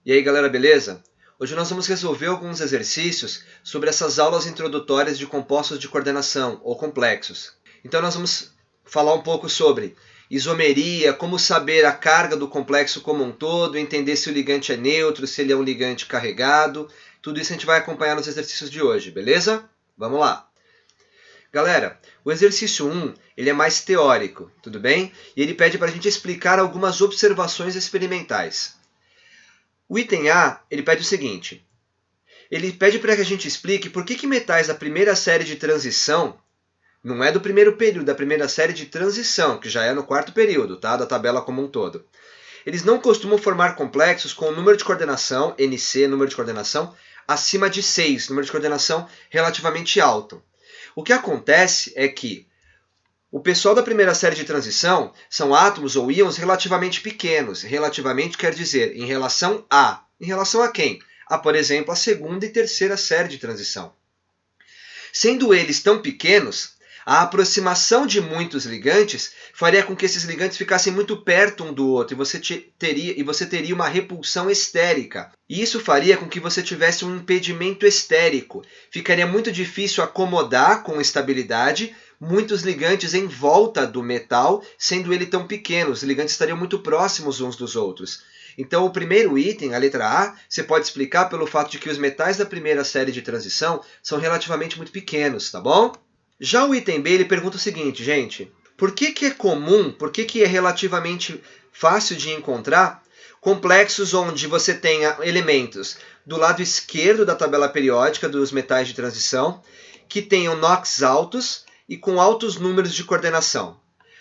E aí galera, beleza? Hoje nós vamos resolver alguns exercícios sobre essas aulas introdutórias de compostos de coordenação, ou complexos. Então nós vamos falar um pouco sobre isomeria, como saber a carga do complexo como um todo, entender se o ligante é neutro, se ele é um ligante carregado. Tudo isso a gente vai acompanhar nos exercícios de hoje, beleza? Vamos lá! Galera, o exercício 1 ele é mais teórico, tudo bem? E ele pede para a gente explicar algumas observações experimentais. O item A, ele pede o seguinte. Ele pede para que a gente explique por que metais da primeira série de transição, não é do primeiro período, da primeira série de transição, que já é no quarto período, tá? Da tabela como um todo. Eles não costumam formar complexos com o número de coordenação, NC, número de coordenação, acima de 6, número de coordenação relativamente alto. O que acontece é que o pessoal da primeira série de transição são átomos ou íons relativamente pequenos. Relativamente quer dizer em relação a. Em relação a quem? A, por exemplo, a segunda e terceira série de transição. Sendo eles tão pequenos, a aproximação de muitos ligantes faria com que esses ligantes ficassem muito perto um do outro e você teria uma repulsão estérica. E isso faria com que você tivesse um impedimento estérico. Ficaria muito difícil acomodar com estabilidade muitos ligantes em volta do metal, sendo ele tão pequeno. Os ligantes estariam muito próximos uns dos outros. Então, o primeiro item, a letra A, você pode explicar pelo fato de que os metais da primeira série de transição são relativamente muito pequenos, tá bom? Já o item B, ele pergunta o seguinte, gente. Por que é comum, por que é relativamente fácil de encontrar complexos onde você tenha elementos do lado esquerdo da tabela periódica dos metais de transição que tenham NOx altos e com altos números de coordenação?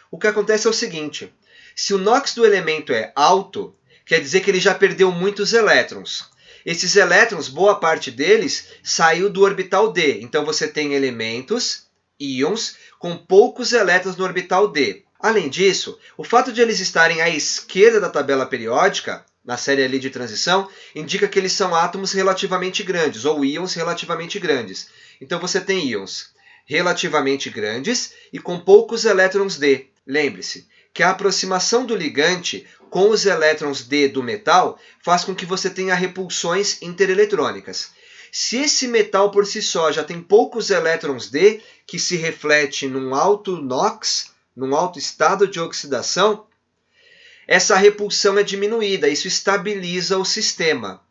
O que acontece é o seguinte. Se o NOx do elemento é alto, quer dizer que ele já perdeu muitos elétrons. Esses elétrons, boa parte deles, saiu do orbital D. Então você tem elementos, íons, com poucos elétrons no orbital D. Além disso, o fato de eles estarem à esquerda da tabela periódica, na série ali de transição, indica que eles são átomos relativamente grandes, ou íons relativamente grandes. Então você tem íons relativamente grandes e com poucos elétrons D. Lembre-se que a aproximação do ligante com os elétrons D do metal faz com que você tenha repulsões intereletrônicas. Se esse metal por si só já tem poucos elétrons D, que se reflete num alto NOx, num alto estado de oxidação, essa repulsão é diminuída, isso estabiliza o sistema.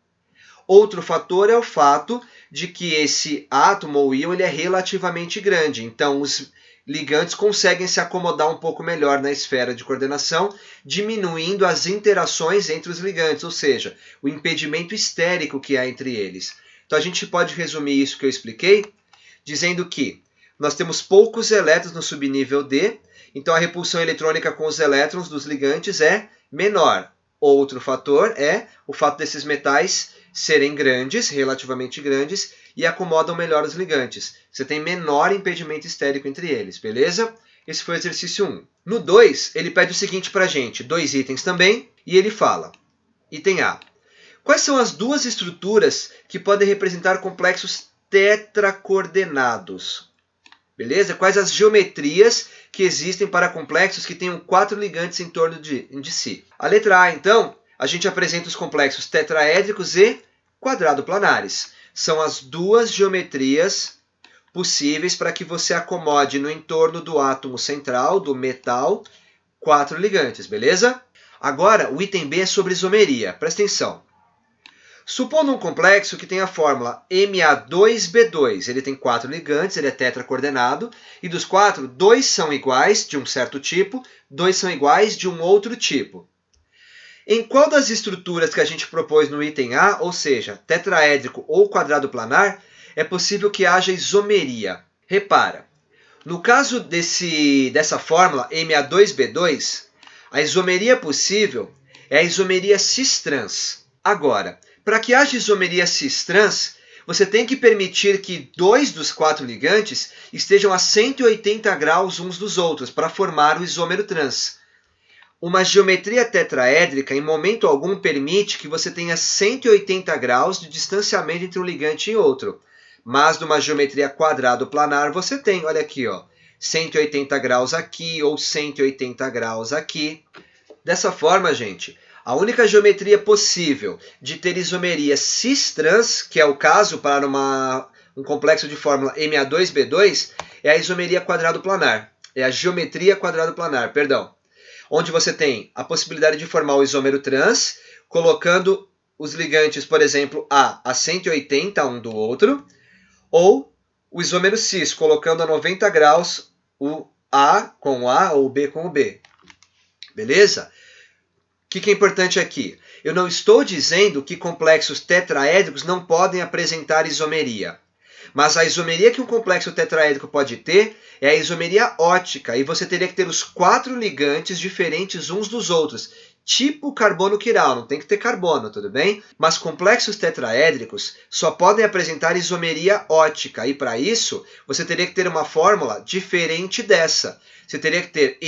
Outro fator é o fato de que esse átomo ou íon ele é relativamente grande, então os ligantes conseguem se acomodar um pouco melhor na esfera de coordenação, diminuindo as interações entre os ligantes, ou seja, o impedimento estérico que há entre eles. Então a gente pode resumir isso que eu expliquei, dizendo que nós temos poucos elétrons no subnível D, então a repulsão eletrônica com os elétrons dos ligantes é menor. Outro fator é o fato desses metais serem grandes, relativamente grandes, e acomodam melhor os ligantes. Você tem menor impedimento estérico entre eles, beleza? Esse foi o exercício 1. No 2, ele pede o seguinte para a gente, 2 itens também, e ele fala, item A. Quais são as duas estruturas que podem representar complexos tetracoordenados? Beleza? Quais as geometrias que existem para complexos que tenham 4 ligantes em torno de si? A letra A, então, a gente apresenta os complexos tetraédricos e quadrado-planares. São as duas geometrias possíveis para que você acomode no entorno do átomo central, do metal, 4 ligantes, beleza? Agora, o item B é sobre isomeria. Presta atenção. Supondo um complexo que tem a fórmula Ma2B2, ele tem 4 ligantes, ele é tetracoordenado, e dos 4, 2 são iguais de um certo tipo, 2 são iguais de um outro tipo. Em qual das estruturas que a gente propôs no item A, ou seja, tetraédrico ou quadrado planar, é possível que haja isomeria? Repara, no caso dessa fórmula Ma2B2, a isomeria possível é a isomeria cis-trans. Agora, para que haja isomeria cis-trans, você tem que permitir que 2 dos 4 ligantes estejam a 180 graus uns dos outros para formar o isômero trans. Uma geometria tetraédrica, em momento algum, permite que você tenha 180 graus de distanciamento entre um ligante e outro. Mas numa geometria quadrado-planar você tem, olha aqui, ó, 180 graus aqui ou 180 graus aqui. Dessa forma, gente, A única geometria possível de ter isomeria cis-trans, que é o caso para um complexo de fórmula Ma2B2, é a isomeria quadrado-planar. É a geometria quadrado-planar, perdão. Onde você tem a possibilidade de formar o isômero trans, colocando os ligantes, por exemplo, a 180 um do outro, ou o isômero cis, colocando a 90 graus o A com o A ou o B com o B. Beleza? O que é importante aqui? Eu não estou dizendo que complexos tetraédricos não podem apresentar isomeria. Mas a isomeria que um complexo tetraédrico pode ter é a isomeria ótica, e você teria que ter os 4 ligantes diferentes uns dos outros, tipo carbono-quiral, não tem que ter carbono, tudo bem? Mas complexos tetraédricos só podem apresentar isomeria ótica, e para isso você teria que ter uma fórmula diferente dessa. Você teria que ter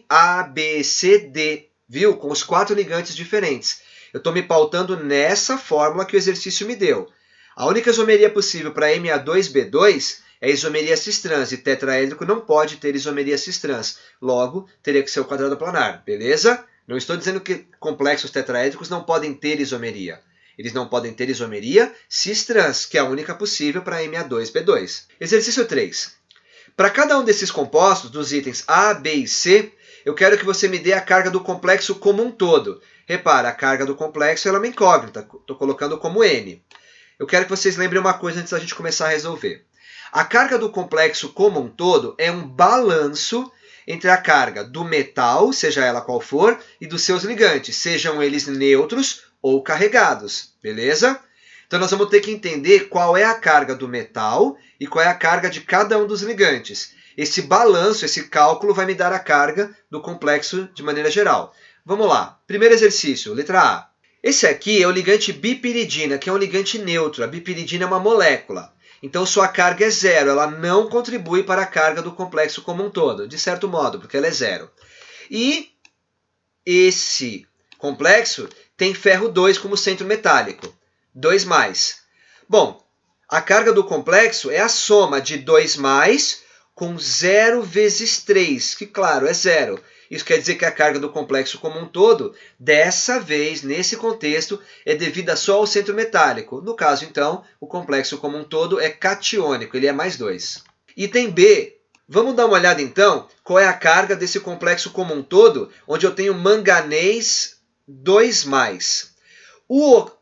MABCD, viu? Com os 4 ligantes diferentes. Eu estou me pautando nessa fórmula que o exercício me deu. A única isomeria possível para Ma2B2 é a isomeria cis-trans, e tetraédrico não pode ter isomeria cis-trans. Logo, teria que ser o quadrado planar, beleza? Não estou dizendo que complexos tetraédricos não podem ter isomeria. Eles não podem ter isomeria cis-trans, que é a única possível para Ma2B2. Exercício 3. Para cada um desses compostos, dos itens A, B e C, eu quero que você me dê a carga do complexo como um todo. Repara, a carga do complexo ela é uma incógnita, estou colocando como N. Eu quero que vocês lembrem uma coisa antes da gente começar a resolver. A carga do complexo como um todo é um balanço entre a carga do metal, seja ela qual for, e dos seus ligantes, sejam eles neutros ou carregados, beleza? Então nós vamos ter que entender qual é a carga do metal e qual é a carga de cada um dos ligantes. Esse balanço, esse cálculo vai me dar a carga do complexo de maneira geral. Vamos lá. Primeiro exercício, letra A. Esse aqui é o ligante bipiridina, que é um ligante neutro. A bipiridina é uma molécula. Então sua carga é zero, ela não contribui para a carga do complexo como um todo, de certo modo, porque ela é zero. E esse complexo tem ferro 2 como centro metálico, 2+. Bom, a carga do complexo é a soma de 2+ com 0 vezes 3, que claro, é zero. Isso quer dizer que a carga do complexo como um todo, dessa vez, nesse contexto, é devida só ao centro metálico. No caso, então, o complexo como um todo é catiônico, ele é mais 2. Item B. Vamos dar uma olhada, então, qual é a carga desse complexo como um todo, onde eu tenho manganês 2+.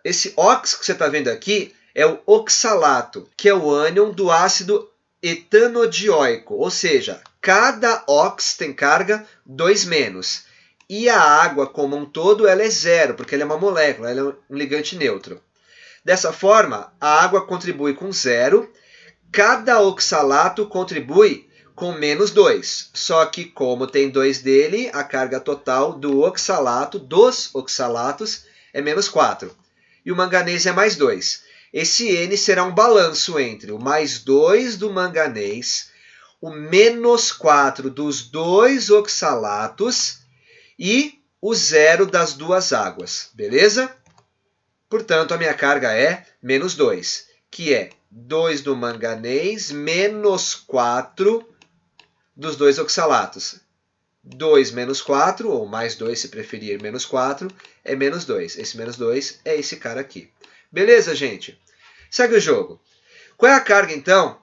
Esse ox que você está vendo aqui é o oxalato, que é o ânion do ácido etanodioico, ou seja, cada ox tem carga 2-. E a água como um todo ela é zero, porque ela é uma molécula, ela é um ligante neutro. Dessa forma, a água contribui com 0, cada oxalato contribui com -2. Só que como tem 2 dele, a carga total do oxalato, dos oxalatos, é -4. E o manganês é +2. Esse N será um balanço entre o +2 do manganês, o -4 dos 2 oxalatos e o 0 das 2 águas, beleza? Portanto, a minha carga é -2, que é 2 do manganês menos 4 dos 2 oxalatos. 2 menos 4, ou +2 se preferir, -4, é -2. Esse -2 é esse cara aqui. Beleza, gente? Segue o jogo. Qual é a carga, então,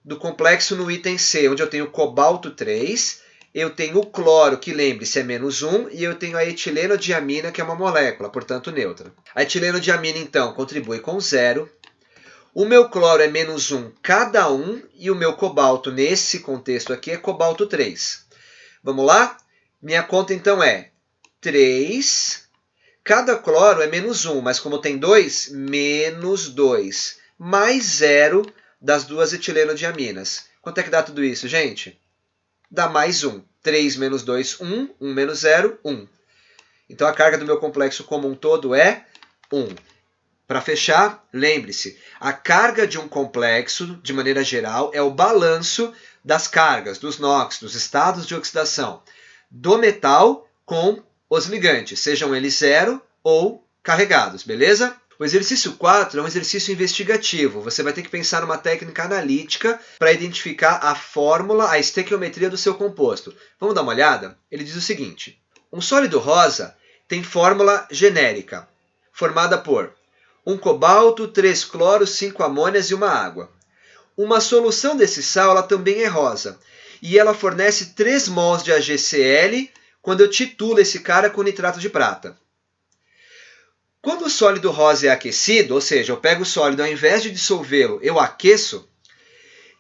do complexo no item C, onde eu tenho cobalto 3, eu tenho o cloro, que lembre-se é -1, e eu tenho a etilenodiamina, que é uma molécula, portanto neutra. A etilenodiamina, então, contribui com 0. O meu cloro é -1 cada um, e o meu cobalto, nesse contexto aqui, é cobalto 3. Vamos lá? Minha conta, então, é 3. Cada cloro é -1, mas como tem 2, -2, mais 0 das 2 etilenodiaminas. Quanto é que dá tudo isso, gente? Dá +1. 3 menos 2, 1. 1 menos 0, 1. Então a carga do meu complexo como um todo é 1. Para fechar, lembre-se, a carga de um complexo, de maneira geral, é o balanço das cargas, dos NOx, dos estados de oxidação, do metal com os ligantes, sejam eles zero ou carregados, beleza? O exercício 4 é um exercício investigativo. Você vai ter que pensar numa técnica analítica para identificar a fórmula, a estequiometria do seu composto. Vamos dar uma olhada? Ele diz o seguinte: um sólido rosa tem fórmula genérica, formada por 1 cobalto, 3 cloros, 5 amônias e uma água. Uma solução desse sal ela também é rosa, e ela fornece 3 mols de AgCl quando eu titulo esse cara com nitrato de prata. Quando o sólido rosa é aquecido, ou seja, eu pego o sólido, ao invés de dissolvê-lo, eu aqueço,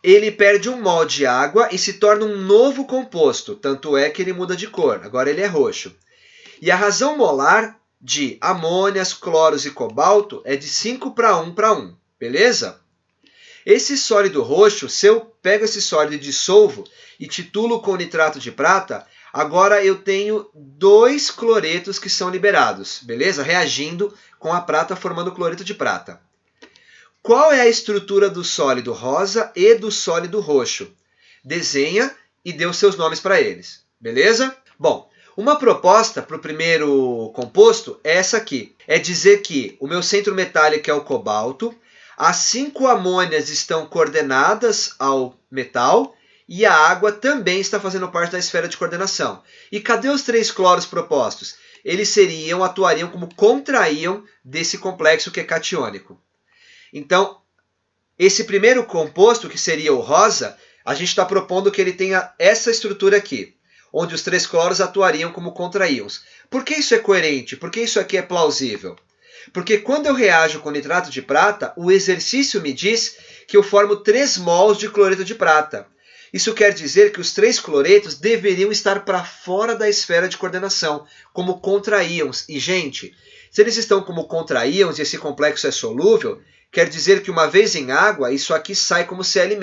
ele perde 1 mol de água e se torna um novo composto, tanto é que ele muda de cor, agora ele é roxo. E a razão molar de amônias, cloros e cobalto é de 5:1:1, beleza? Esse sólido roxo, se eu pego esse sólido e dissolvo e titulo com nitrato de prata, agora eu tenho 2 cloretos que são liberados, beleza? Reagindo com a prata, formando cloreto de prata. Qual é a estrutura do sólido rosa e do sólido roxo? Desenha e dê os seus nomes para eles, beleza? Bom, uma proposta para o primeiro composto é essa aqui. É dizer que o meu centro metálico é o cobalto, as 5 amônias estão coordenadas ao metal e a água também está fazendo parte da esfera de coordenação. E cadê os 3 cloros propostos? Eles atuariam como contraíam desse complexo que é catiônico. Então, esse primeiro composto, que seria o rosa, a gente está propondo que ele tenha essa estrutura aqui, onde os 3 cloros atuariam como contraíons. Por que isso é coerente? Por que isso aqui é plausível? Porque quando eu reajo com nitrato de prata, o exercício me diz que eu formo 3 mols de cloreto de prata. Isso quer dizer que os 3 cloretos deveriam estar para fora da esfera de coordenação, como contraíons. E, gente, se eles estão como contraíons e esse complexo é solúvel, quer dizer que uma vez em água, isso aqui sai como Cl-.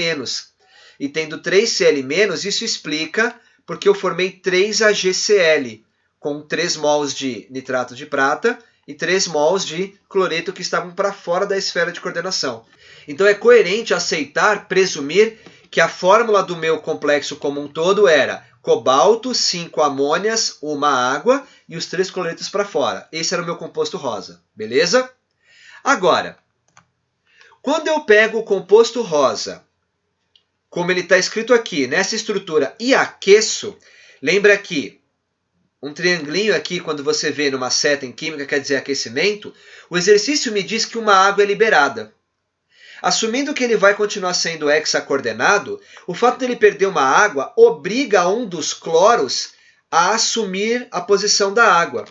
E tendo 3 Cl-, isso explica porque eu formei 3 AgCl, com 3 mols de nitrato de prata e 3 mols de cloreto que estavam para fora da esfera de coordenação. Então é coerente aceitar, presumir, que a fórmula do meu complexo como um todo era cobalto, 5 amônias, uma água e os 3 cloretos para fora. Esse era o meu composto rosa, beleza? Agora, quando eu pego o composto rosa, como ele está escrito aqui, nessa estrutura, e aqueço, lembra que um triangulinho aqui, quando você vê numa seta em química, quer dizer aquecimento, o exercício me diz que uma água é liberada. Assumindo que ele vai continuar sendo hexacoordenado, o fato dele perder uma água obriga um dos cloros a assumir a posição da água.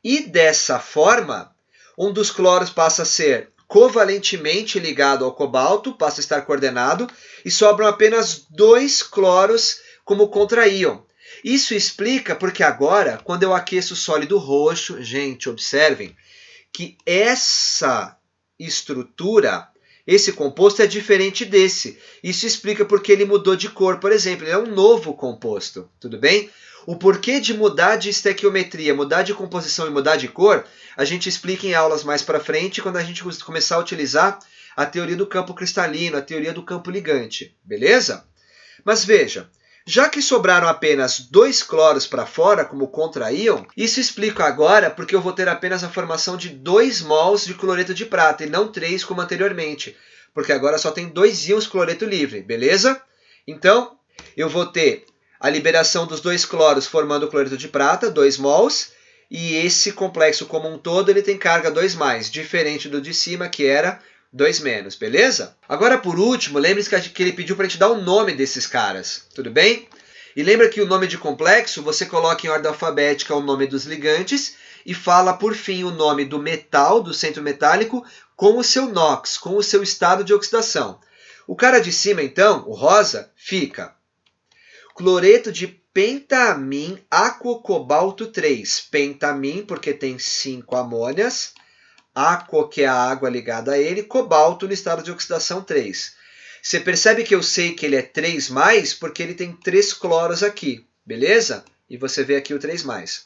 E dessa forma, um dos cloros passa a ser covalentemente ligado ao cobalto, passa a estar coordenado, e sobram apenas 2 cloros como contraíon. Isso explica porque agora, quando eu aqueço o sólido roxo, gente, observem que essa estrutura, esse composto é diferente desse. Isso explica porque ele mudou de cor, por exemplo, ele é um novo composto, tudo bem? O porquê de mudar de estequiometria, mudar de composição e mudar de cor, a gente explica em aulas mais para frente, quando a gente começar a utilizar a teoria do campo cristalino, a teoria do campo ligante, beleza? Mas veja, já que sobraram apenas 2 cloros para fora como contraíon, isso explica agora porque eu vou ter apenas a formação de 2 mols de cloreto de prata e não 3 como anteriormente, porque agora só tem 2 íons cloreto livre, beleza? Então, eu vou ter a liberação dos 2 cloros formando o cloreto de prata, 2 mols, e esse complexo como um todo ele tem carga 2+, diferente do de cima que era 2-, beleza? Agora, por último, lembre-se que ele pediu para a gente dar o nome desses caras, tudo bem? E lembra que o nome de complexo, você coloca em ordem alfabética o nome dos ligantes e fala, por fim, o nome do metal, do centro metálico, com o seu NOx, com o seu estado de oxidação. O cara de cima, então, o rosa, fica cloreto de pentamin aquocobalto 3. Pentamin, porque tem 5 amônias, aquo, que é a água ligada a ele, cobalto no estado de oxidação 3. Você percebe que eu sei que ele é 3+, porque ele tem 3 cloros aqui, beleza? E você vê aqui o 3+.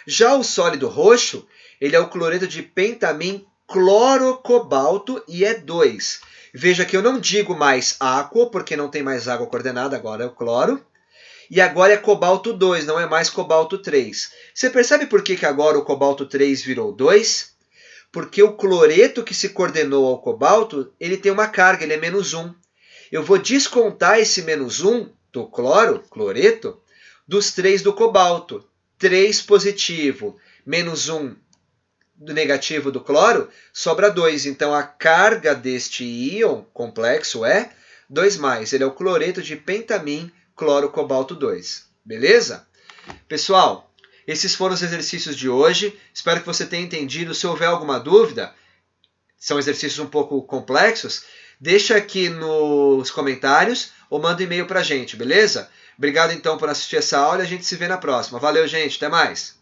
Já o sólido roxo, ele é o cloreto de pentamin clorocobalto e é 2. Veja que eu não digo mais aquo, porque não tem mais água coordenada, agora é o cloro. E agora é cobalto 2, não é mais cobalto 3. Você percebe por que agora o cobalto 3 virou 2? Porque o cloreto que se coordenou ao cobalto, ele tem uma carga, ele é -1. Eu vou descontar esse -1 do cloreto, dos 3 do cobalto. 3 positivo, menos 1 do negativo do cloro, sobra 2. Então a carga deste íon complexo é 2+. Ele é o cloreto de pentamim cloro cobalto 2. Beleza? Pessoal, esses foram os exercícios de hoje. Espero que você tenha entendido. Se houver alguma dúvida, são exercícios um pouco complexos, deixa aqui nos comentários ou manda um e-mail pra gente, beleza? Obrigado então por assistir essa aula e a gente se vê na próxima. Valeu, gente. Até mais!